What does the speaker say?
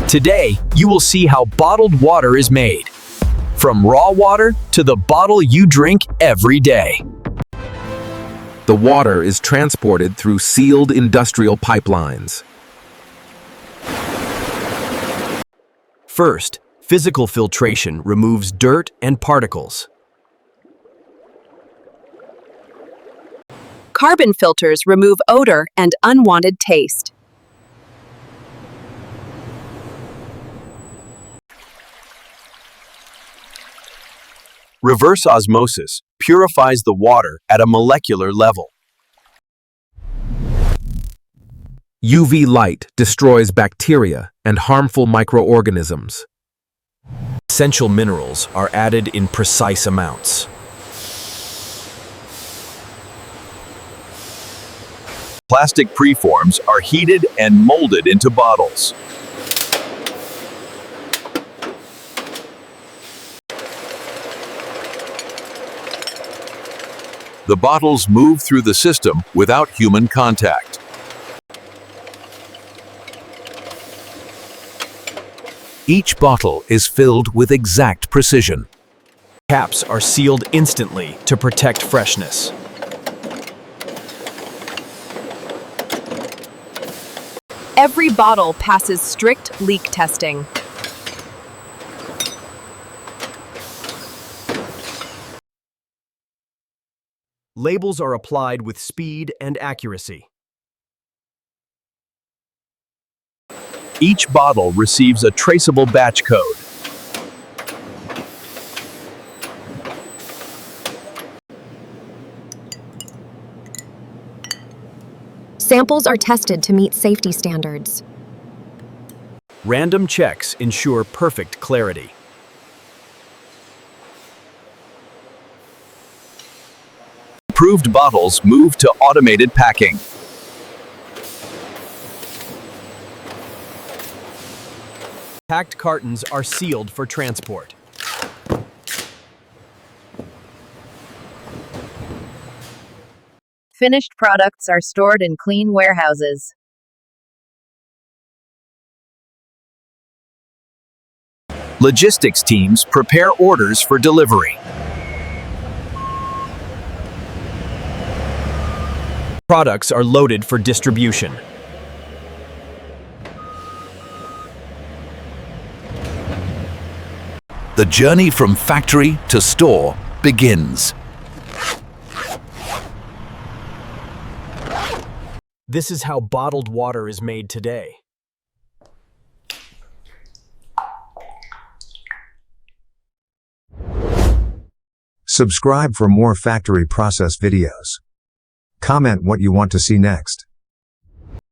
Today, you will see how bottled water is made, from raw water to the bottle you drink every day. The water is transported through sealed industrial pipelines. First, physical filtration removes dirt and particles. Carbon filters remove odor and unwanted taste. Reverse osmosis purifies the water at a molecular level. UV light destroys bacteria and harmful microorganisms. Essential minerals are added in precise amounts. Plastic preforms are heated and molded into bottles. The bottles move through the system without human contact. Each bottle is filled with exact precision. Caps are sealed instantly to protect freshness. Every bottle passes strict leak testing. Labels are applied with speed and accuracy. Each bottle receives a traceable batch code. Samples are tested to meet safety standards. Random checks ensure perfect clarity. Approved bottles move to automated packing. Packed cartons are sealed for transport. Finished products are stored in clean warehouses. Logistics teams prepare orders for delivery. Products are loaded for distribution. The journey from factory to store begins. This is how bottled water is made today. Subscribe for more factory process videos. Comment what you want to see next.